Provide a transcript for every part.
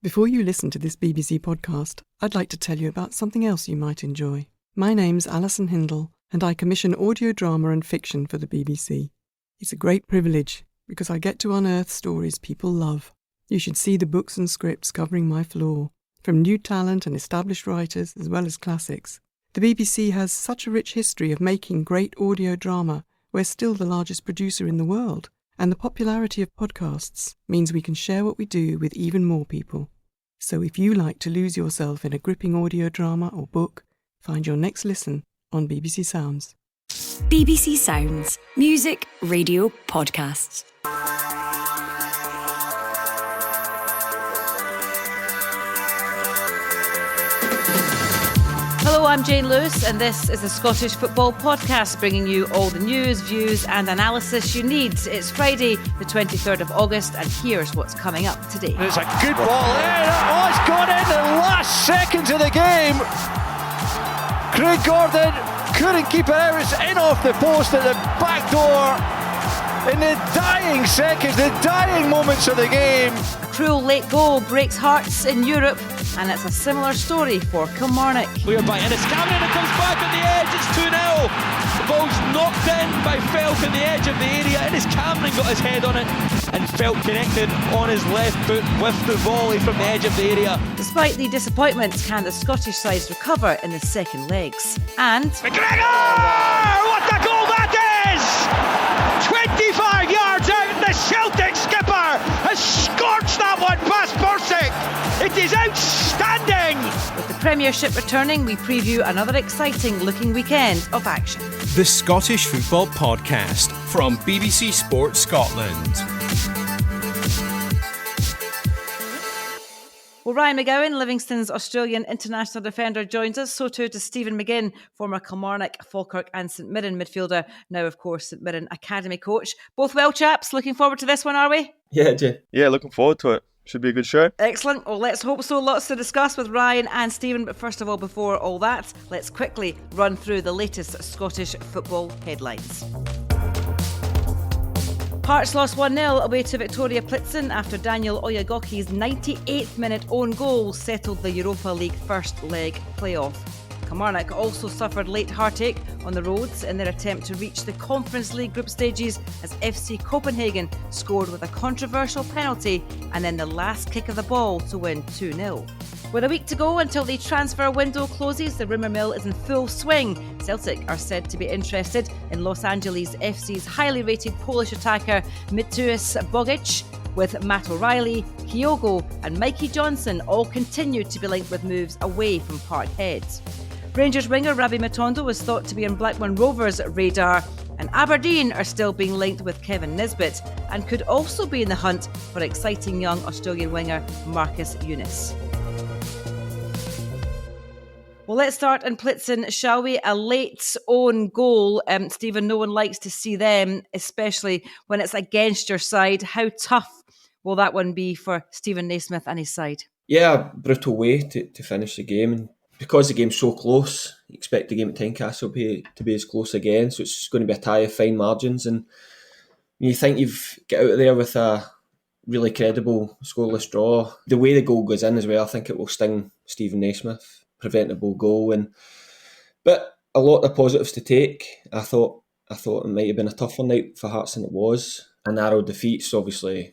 Before you listen to this BBC podcast, I'd like to tell you about something else you might enjoy. My name's Alison Hindle, and I commission audio drama and fiction for the BBC. It's a great privilege, because I get to unearth stories people love. You should see the books and scripts covering my floor, from new talent and established writers as well as classics. The BBC has such a rich history of making great audio drama. We're still the largest producer in the world, and the popularity of podcasts means we can share what we do with even more people. So if you like to lose yourself in a gripping audio drama or book, find your next listen on BBC Sounds. BBC Sounds. Music, radio, podcasts. Hello, I'm Jane Lewis, and this is the Scottish Football Podcast, bringing you all the news, views and analysis you need. It's Friday, the 23rd of August, and here's what's coming up today. It's a good ball in. Oh, it's gone in the last seconds of the game. Craig Gordon couldn't keep it out. It's in off the post at the back door in the dying seconds, the dying moments of the game. A cruel late goal breaks hearts in Europe, and it's a similar story for Kilmarnock. Cleared by Ennis Cameron, it comes back on the edge, it's 2-0. The ball's knocked in by Felt on the edge of the area. Ennis Cameron got his head on it, and Felt connected on his left foot with the volley from the edge of the area. Despite the disappointment, can the Scottish sides recover in the second legs? And McGregor! What a goal that is! 25 yards out, the Celtic skipper has scorched that one past Bursick. It is outstanding! with the Premiership returning, we preview another exciting looking weekend of action. The Scottish Football Podcast from BBC Sport Scotland. Well, Ryan McGowan, Livingston's Australian international defender, joins us. So too does Stephen McGinn, former Kilmarnock, Falkirk and St Mirren midfielder, now of course St Mirren academy coach. Both well, chaps. Looking forward to this one, are we? Yeah, Jay. Yeah, looking forward to it. Should be a good show. Excellent. Well, let's hope so. Lots to discuss with Ryan and Stephen. But first of all, before all that, let's quickly run through the latest Scottish football headlines. Hearts lost 1-0 away to Viktoria Plzen after Daniel Oyagoki's 98th minute own goal settled the Europa League first leg playoff. Kilmarnock also suffered late heartache on the roads in their attempt to reach the Conference League group stages as FC Copenhagen scored with a controversial penalty and then the last kick of the ball to win 2-0. With a week to go until the transfer window closes, the rumour mill is in full swing. Celtic are said to be interested in Los Angeles FC's highly rated Polish attacker Miteusz Bogic, with Matt O'Reilly, Kyogo and Mikey Johnson all continued to be linked with moves away from Parkhead. Rangers winger Rabbi Matondo is thought to be on Blackburn Rovers' radar, and Aberdeen are still being linked with Kevin Nisbet and could also be in the hunt for exciting young Australian winger Marcus Eunice. Well, let's start in Plzen, shall we? A late own goal. Stephen, no one likes to see them, especially when it's against your side. How tough will that one be for Stephen Naismith and his side? Yeah, brutal way to finish the game. And because the game's so close, you expect the game at Tynecastle to be as close again. So it's going to be a tie of fine margins. And you think you've got out of there with a really credible scoreless draw. The way the goal goes in as well, I think it will sting Stephen Naismith. Preventable goal, but a lot of positives to take. I thought it might have been a tougher night for Hearts than it was. A narrow defeat's obviously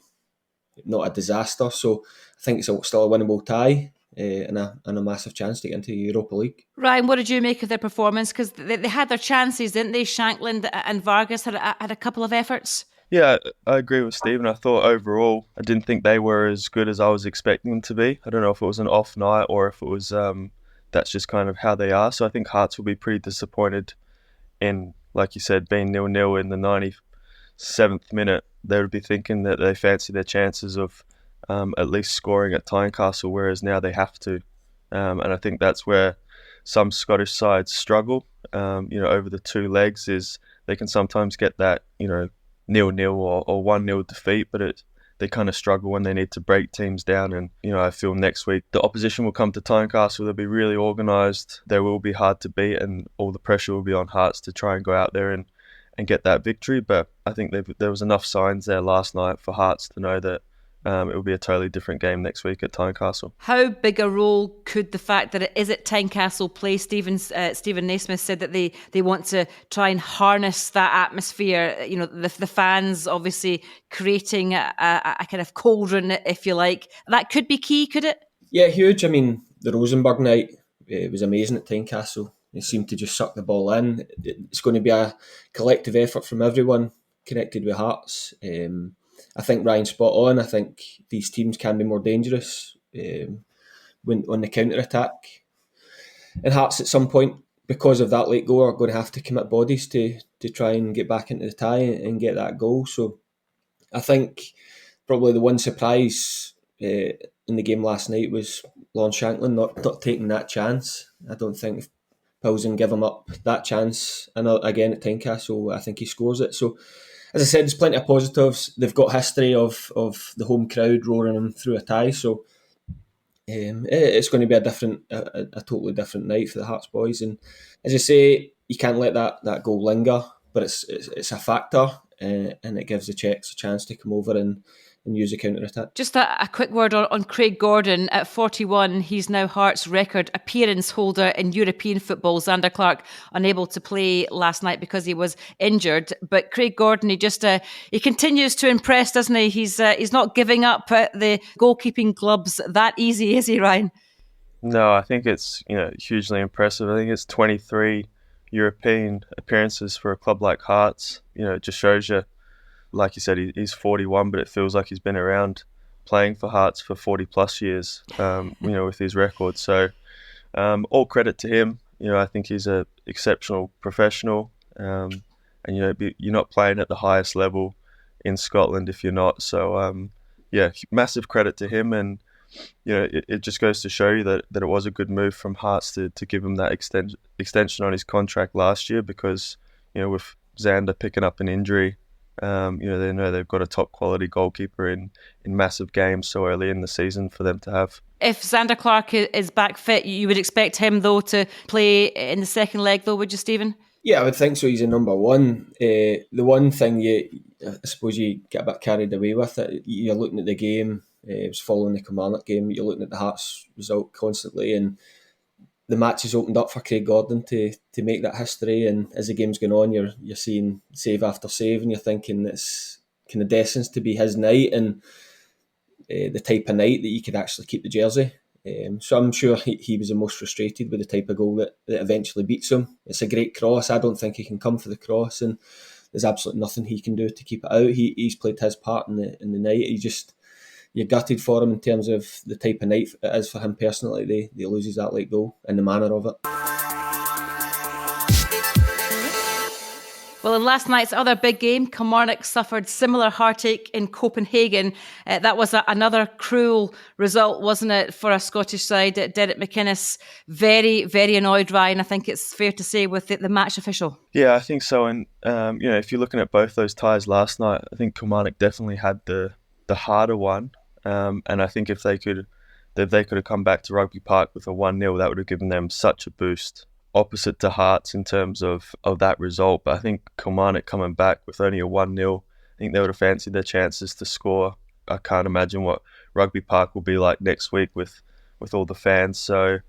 not a disaster, so I think it's still a winnable tie and a massive chance to get into the Europa League. Ryan, what did you make of their performance? Because they had their chances, didn't they? Shankland and Vargas had a couple of efforts. Yeah, I agree with Stephen. I thought overall, I didn't think they were as good as I was expecting them to be. I don't know if it was an off night or if it was that's just kind of how they are. So I think Hearts will be pretty disappointed in, like you said, being 0-0 in the 97th minute. They would be thinking that they fancy their chances of at least scoring at Tynecastle, whereas now they have to. And I think that's where some Scottish sides struggle, over the two legs, is they can sometimes get that, 0-0 or 1-0 defeat, but they kind of struggle when they need to break teams down. And, I feel next week the opposition will come to Tynecastle. They'll be really organised. They will be hard to beat, and all the pressure will be on Hearts to try and go out there and get that victory. But I think there was enough signs there last night for Hearts to know that it will be a totally different game next week at Tynecastle. How big a role could the fact that it is at Tynecastle play? Stephen Naismith said that they want to try and harness that atmosphere. You know, the fans obviously creating a kind of cauldron, if you like. That could be key, could it? Yeah, huge. I mean, the Rosenborg night, it was amazing at Tynecastle. They seemed to just suck the ball in. It's going to be a collective effort from everyone connected with Hearts. I think Ryan's spot on. I think these teams can be more dangerous when on the counter-attack. And Hearts at some point, because of that late goal, are going to have to commit bodies to try and get back into the tie and get that goal. So I think probably the one surprise in the game last night was Lon Shanklin not taking that chance. I don't think if Plzen give him up that chance again at Tynecastle, I think he scores it. So, as I said, there's plenty of positives. They've got history of the home crowd roaring them through a tie. So it's going to be a totally different night for the Hearts boys. And as you say, you can't let that goal linger, but it's a factor, and it gives the Czechs a chance to come over and use the counter-attack. Just a quick word on Craig Gordon. At 41, he's now Hearts' record appearance holder in European football. Xander Clark unable to play last night because he was injured. But Craig Gordon, he continues to impress, doesn't he? He's not giving up the goalkeeping gloves that easy, is he, Ryan? No, I think it's hugely impressive. I think it's 23 European appearances for a club like Hearts. It just shows you. Like you said, he's 41, but it feels like he's been around playing for Hearts for 40 plus years, with his record. So all credit to him. I think he's an exceptional professional. And, you're not playing at the highest level in Scotland if you're not. So, massive credit to him. And, it just goes to show you that it was a good move from Hearts to give him that extension on his contract last year because, with Xander picking up an injury, they know they've got a top quality goalkeeper in massive games so early in the season for them to have. If Xander Clark is back fit, you would expect him though to play in the second leg though, would you, Stephen? Yeah, I would think so. He's a number one. The one thing I suppose you get a bit carried away with it. You're looking at the game. It was following the Kilmarnock game. You're looking at the Hearts result constantly, and the match has opened up for Craig Gordon to make that history. And as the game's going on, you're seeing save after save, and you're thinking it's kind of destined to be his night and the type of night that you could actually keep the jersey. So I'm sure he was the most frustrated with the type of goal that eventually beats him. It's a great cross. I don't think he can come for the cross, and there's absolutely nothing he can do to keep it out. He's played his part in the night. You're gutted for him in terms of the type of night it is for him personally. They loses that late goal and the manner of it. Well, in last night's other big game, Kilmarnock suffered similar heartache in Copenhagen. That was another cruel result, wasn't it, for a Scottish side? Derek McInnes, very, very annoyed, Ryan, I think it's fair to say, with the match official. Yeah, I think so. And, if you're looking at both those ties last night, I think Kilmarnock definitely had the harder one. And I think if they could have come back to Rugby Park with a 1-0, that would have given them such a boost. Opposite to Hearts in terms of that result. But I think Kilmarnock coming back with only a 1-0, I think they would have fancied their chances to score. I can't imagine what Rugby Park will be like next week with all the fans. So,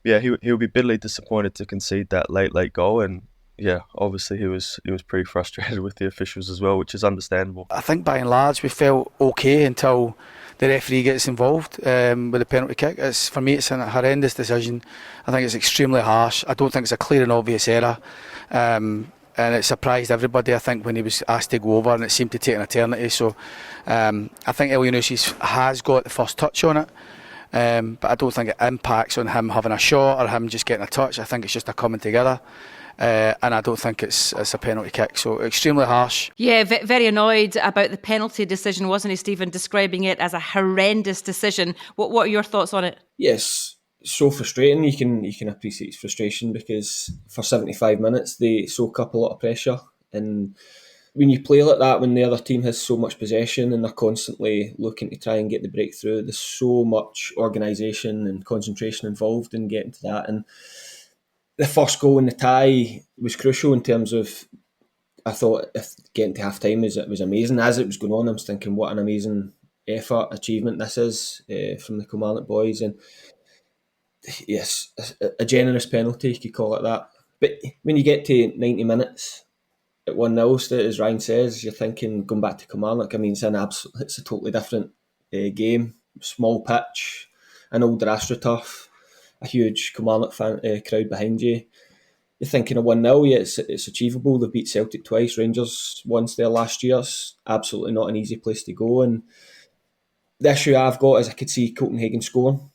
yeah, he'll be bitterly disappointed to concede that late goal. And, yeah, obviously he was pretty frustrated with the officials as well, which is understandable. I think by and large we felt okay until the referee gets involved with the penalty kick. For me, it's a horrendous decision. I think it's extremely harsh. I don't think it's a clear and obvious error. And it surprised everybody, I think, when he was asked to go over, and it seemed to take an eternity. So I think Elyounoussis has got the first touch on it. But I don't think it impacts on him having a shot or him just getting a touch. I think it's just a coming together. And I don't think it's a penalty kick, so extremely harsh. Yeah, very annoyed about the penalty decision, wasn't he, Stephen, describing it as a horrendous decision. What are your thoughts on it? Yes, so frustrating. You can appreciate his frustration because for 75 minutes they soak up a lot of pressure, and when you play like that, when the other team has so much possession and they're constantly looking to try and get the breakthrough, there's so much organisation and concentration involved in getting to that. And the first goal in the tie was crucial in terms of, I thought if getting to half time was amazing. As it was going on, I was thinking what an amazing effort, achievement this is from the Kilmarnock boys. And yes, a generous penalty, you could call it that. But when you get to 90 minutes at 1-0, as Ryan says, you're thinking going back to Kilmarnock. I mean, it's a totally different game. Small pitch, an old AstroTurf, a huge Kilmarnock crowd behind you. You're thinking of 1-0, yeah, it's achievable. They've beat Celtic twice, Rangers once there last year. It's absolutely not an easy place to go. And the issue I've got is I could see Copenhagen scoring.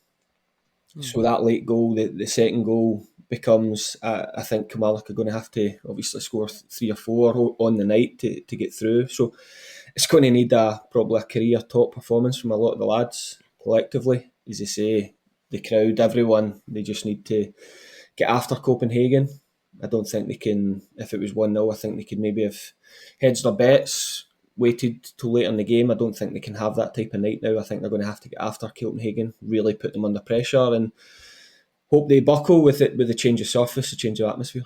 So that late goal, the second goal, becomes, I think Kilmarnock are going to have to obviously score 3 or 4 on the night to get through. So it's going to need probably a career top performance from a lot of the lads collectively. As I say, the crowd, everyone, they just need to get after Copenhagen. I don't think they can, if it was 1-0, I think they could maybe have hedged their bets, waited till late in the game. I don't think they can have that type of night now. I think they're going to have to get after Copenhagen, really put them under pressure, and hope they buckle with it, with the change of surface, the change of atmosphere.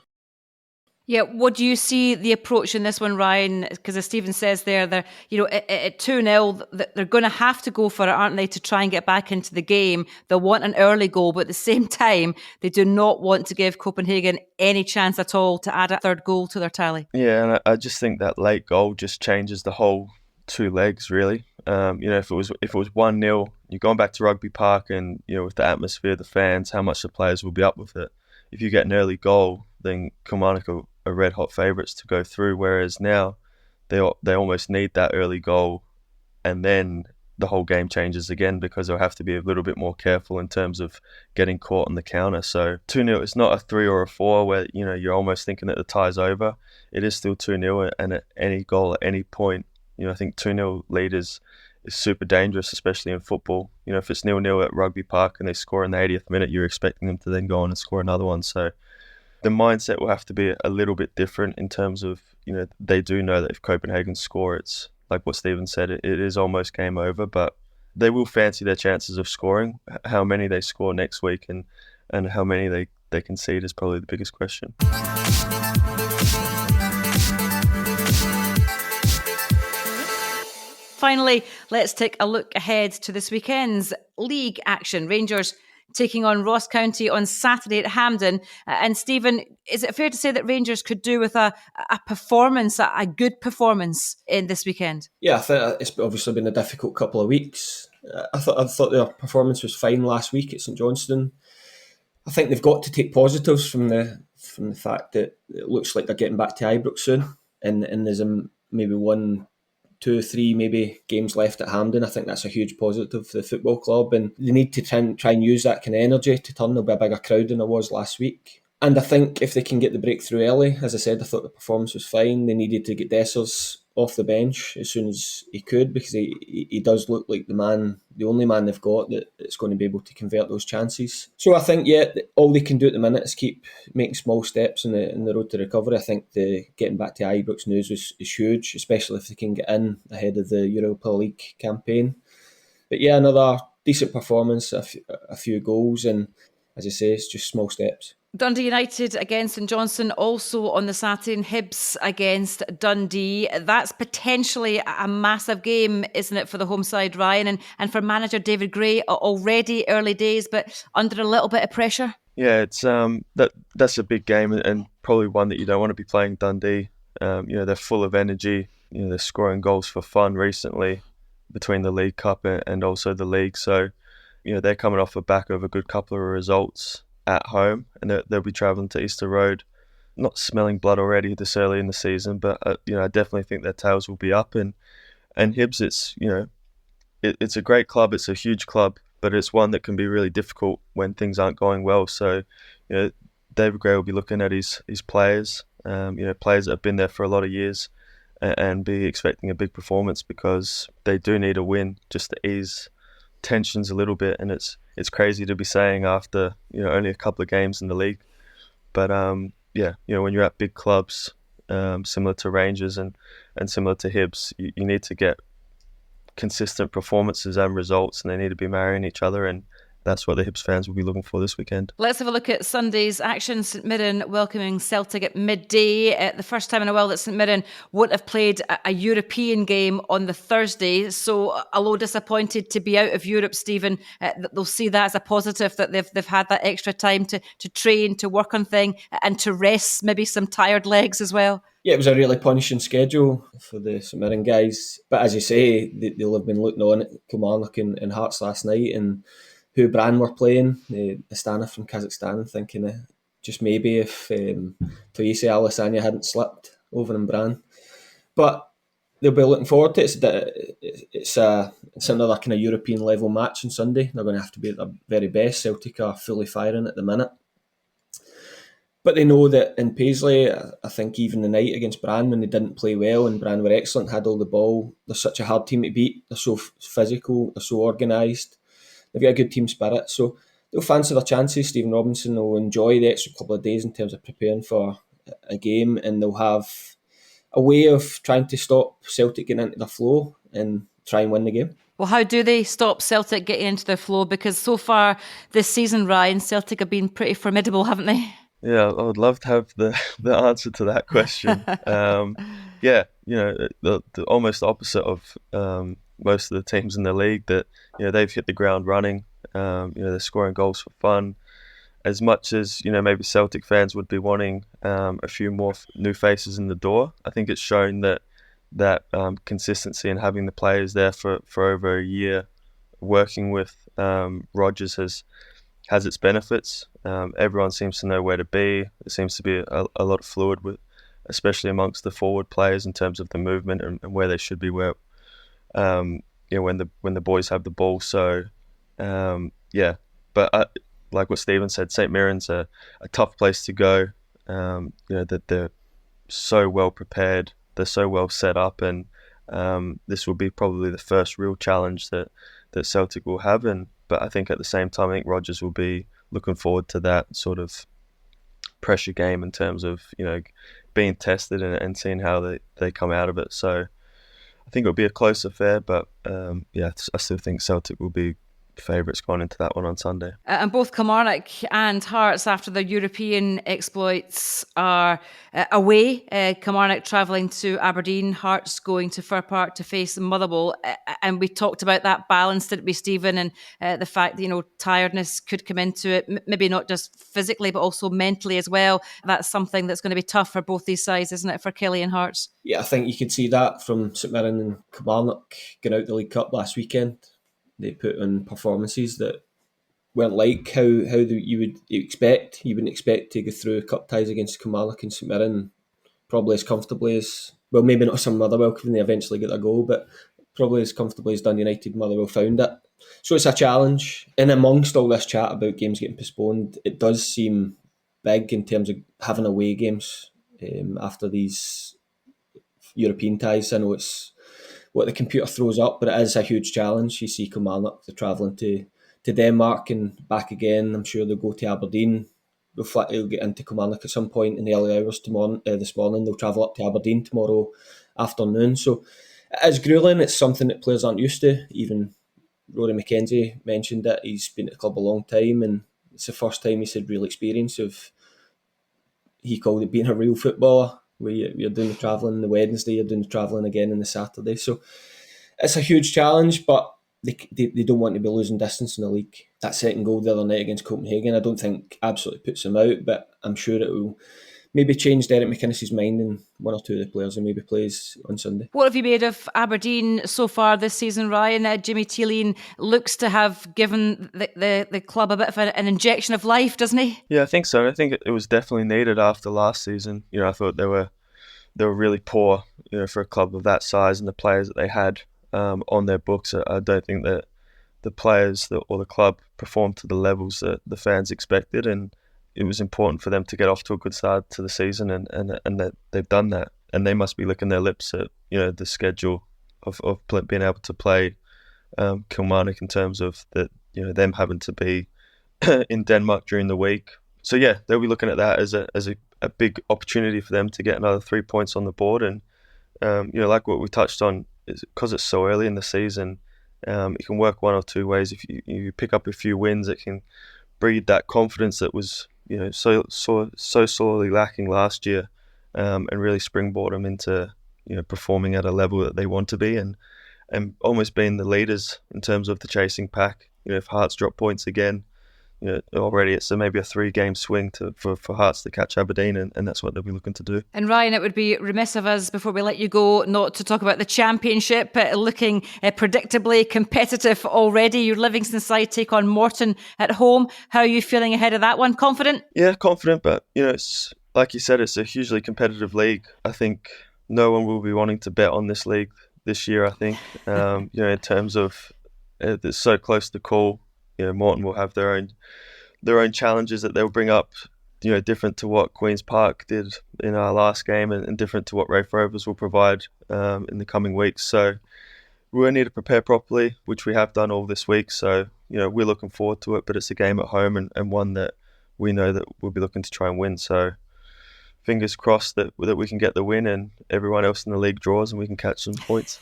Yeah, what do you see the approach in this one, Ryan? Because as Stephen says there, they're, at 2-0, they're going to have to go for it, aren't they, to try and get back into the game. They'll want an early goal, but at the same time, they do not want to give Copenhagen any chance at all to add a third goal to their tally. Yeah, and I just think that late goal just changes the whole 2 legs, really. If it was 1-0, you're going back to Rugby Park, and with the atmosphere, the fans, how much the players will be up with it. If you get an early goal, then Kilmarnock are red hot favourites to go through. Whereas now, they almost need that early goal, and then the whole game changes again, because they'll have to be a little bit more careful in terms of getting caught on the counter. So 2-0, it's not a 3 or a 4 where you're almost thinking that the tie's over. It is still 2-0, and at any goal at any point, I think 2-0 lead is super dangerous, especially in football. If it's 0-0 at Rugby Park and they score in the 80th minute, you're expecting them to then go on and score another one. So the mindset will have to be a little bit different in terms of, they do know that if Copenhagen score, it's like what Stephen said, it is almost game over, but they will fancy their chances of scoring. How many they score next week and how many they concede is probably the biggest question. Finally, let's take a look ahead to this weekend's league action. Rangers taking on Ross County on Saturday at Hampden. And Stephen, is it fair to say that Rangers could do with a performance, a good performance in this weekend? Yeah, I think it's obviously been a difficult couple of weeks. I thought their performance was fine last week at St Johnstone. I think they've got to take positives from the fact that it looks like they're getting back to Ibrox soon, and there's maybe 1, 2, 3 maybe games left at Hampden. I think that's a huge positive for the football club, and they need to try and use that kind of energy to turn. There'll be a bigger crowd than there was last week. And I think if they can get the breakthrough early, as I said, I thought the performance was fine. They needed to get Dessers off the bench as soon as he could, because he does look like the only man they've got that's going to be able to convert those chances. So I think, all they can do at the minute is keep making small steps in the road to recovery. I think the getting back to Ibrox news is huge, especially if they can get in ahead of the Europa League campaign. But yeah, another decent performance, a few goals, and as I say, it's just small steps. Dundee United against St Johnstone also on the Saturday, and Hibs against Dundee. That's potentially a massive game, isn't it, for the home side, Ryan? And for manager David Gray, already early days, but under a little bit of pressure? Yeah, it's that's a big game, and probably one that you don't want to be playing Dundee. They're full of energy. They're scoring goals for fun recently between the League Cup and also the league. So, they're coming off the back of a good couple of results at home, and they'll be travelling to Easter Road, not smelling blood already this early in the season, but I definitely think their tails will be up. And Hibs, it's a great club, it's a huge club, but it's one that can be really difficult when things aren't going well. So David Gray will be looking at his players, players that have been there for a lot of years, and be expecting a big performance, because they do need a win just to ease tensions a little bit. And it's crazy to be saying after only a couple of games in the league, but when you're at big clubs similar to Rangers and similar to Hibs, you need to get consistent performances and results, and they need to be marrying each other, and that's what the Hibs fans will be looking for this weekend. Let's have a look at Sunday's action. St Mirren welcoming Celtic at midday. The first time in a while that St Mirren won't have played a European game on the Thursday. So, although disappointed to be out of Europe, Stephen, they'll see that as a positive, that they've had that extra time to train, to work on things, and to rest maybe some tired legs as well. Yeah, it was a really punishing schedule for the St Mirren guys. But as you say, they'll have been looking on at Kilmarnock and Hearts last night, and who Brann were playing, the Astana from Kazakhstan, thinking just maybe if Toyese Alessania hadn't slipped over in Brann. But they'll be looking forward to it. It's another kind of European level match on Sunday. They're going to have to be at their very best. Celtic are fully firing at the minute. But they know that in Paisley, I think even the night against Brann, when they didn't play well and Brann were excellent, had all the ball, they're such a hard team to beat. They're so physical, they're so organised. They've got a good team spirit. So they'll fancy their chances. Stephen Robinson will enjoy the extra couple of days in terms of preparing for a game, and they'll have a way of trying to stop Celtic getting into their flow and try and win the game. Well, how do they stop Celtic getting into their flow? Because so far this season, Ryan, Celtic have been pretty formidable, haven't they? Yeah, I would love to have the answer to that question. Yeah, the almost opposite of most of the teams in the league, that they've hit the ground running. They're scoring goals for fun. As much as maybe Celtic fans would be wanting a few more new faces in the door, I think it's shown that consistency and having the players there for over a year, working with Rodgers has its benefits. Everyone seems to know where to be. There seems to be a lot of fluid, especially amongst the forward players, in terms of the movement and where they should be. When the boys have the ball. So but like what Stephen said, St Mirren's a tough place to go. That they're so well prepared, they're so well set up, and this will be probably the first real challenge that Celtic will have. But I think at the same time, I think Rodgers will be looking forward to that sort of pressure game in terms of being tested and seeing how they come out of it. So I think it'll be a close affair, but I still think Celtic will be favourites going into that one on Sunday. And both Kilmarnock and Hearts, after their European exploits, are away. Kilmarnock travelling to Aberdeen, Hearts going to Fir Park to face Motherwell. And we talked about that balance, didn't we, Stephen? And the fact that, tiredness could come into it, maybe not just physically, but also mentally as well. That's something that's going to be tough for both these sides, isn't it, for Killie and Hearts? Yeah, I think you could see that from St Mirren and Kilmarnock getting out the League Cup last weekend. They put on performances that weren't like how you would expect. You wouldn't expect to go through cup ties against Kilmarnock and St Mirren probably as comfortably as, well, maybe not some Motherwell when they eventually get their goal, but probably as comfortably as Dundee United Motherwell found it. So it's a challenge. And amongst all this chat about games getting postponed, it does seem big in terms of having away games after these European ties. I know it's what the computer throws up, but it is a huge challenge. You see Kilmarnock, they're travelling to Denmark and back again. I'm sure they'll go to Aberdeen. They'll get into Kilmarnock at some point in the early hours this morning. They'll travel up to Aberdeen tomorrow afternoon. So it is gruelling. It's something that players aren't used to. Even Rory McKenzie mentioned it. He's been at the club a long time, and it's the first time he's had real experience of, he called it being a real footballer, where you're doing the travelling on the Wednesday, you're doing the travelling again on the Saturday. So it's a huge challenge, but they don't want to be losing distance in the league. That second goal the other night against Copenhagen, I don't think absolutely puts them out, but I'm sure it will maybe change Derek McInnes's mind and one or two of the players and maybe plays on Sunday. What have you made of Aberdeen so far this season, Ryan? Jimmy Teeling looks to have given the club a bit of an injection of life, doesn't he? Yeah, I think so. I think it was definitely needed after last season. I thought they were really poor, for a club of that size and the players that they had on their books. I don't think that the players or the club performed to the levels that the fans expected, and it was important for them to get off to a good start to the season, and that they've done that. And they must be licking their lips at the schedule of being able to play Kilmarnock, in terms of that them having to be in Denmark during the week. So yeah, they'll be looking at that as a big opportunity for them to get another 3 points on the board. And like what we touched on, because it's so early in the season, it can work one or two ways. If you pick up a few wins, it can breed that confidence that was so sorely lacking last year, and really springboard them into performing at a level that they want to be, and almost being the leaders in terms of the chasing pack. If Hearts drop points again, already it's maybe a 3-game swing for Hearts to catch Aberdeen, and that's what they'll be looking to do. And Ryan, it would be remiss of us before we let you go not to talk about the Championship, looking predictably competitive already. Your Livingston side take on Morton at home. How are you feeling ahead of that one? Confident? Yeah, confident, but it's like you said, it's a hugely competitive league. I think no one will be wanting to bet on this league this year. I think in terms of it's so close to call. Morton will have their own challenges that they'll bring up, different to what Queen's Park did in our last game, and different to what Raith Rovers will provide in the coming weeks. So we'll need to prepare properly, which we have done all this week. So we're looking forward to it, but it's a game at home and one that we know that we'll be looking to try and win. So fingers crossed that we can get the win and everyone else in the league draws and we can catch some points.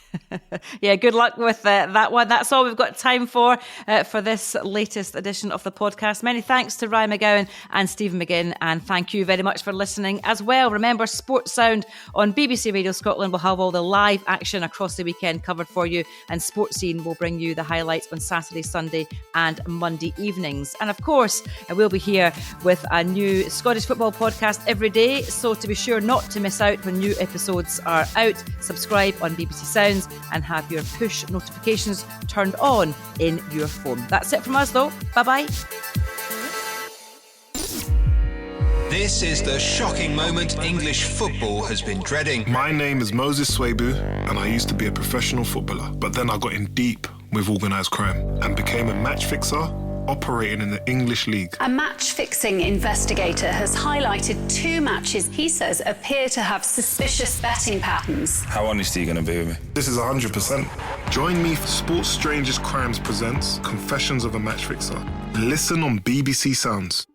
Yeah, good luck with that one. That's all we've got time for this latest edition of the podcast. Many thanks to Ryan McGowan and Stephen McGinn, and thank you very much for listening as well. Remember, Sports Sound on BBC Radio Scotland will have all the live action across the weekend covered for you, and Sports Scene will bring you the highlights on Saturday, Sunday and Monday evenings. And of course, we'll be here with a new Scottish football podcast every day. So to be sure not to miss out when new episodes are out, subscribe on BBC Sounds and have your push notifications turned on in your phone. That's it from us though. Bye-bye. This is the shocking moment English football has been dreading. My name is Moses Swabu and I used to be a professional footballer, but then I got in deep with organised crime and became a match fixer operating in the English League. A match-fixing investigator has highlighted 2 matches he says appear to have suspicious betting patterns. How honest are you going to be with me? This is 100%. Join me for Sports Strangest Crimes presents Confessions of a Match Fixer. Listen on BBC Sounds.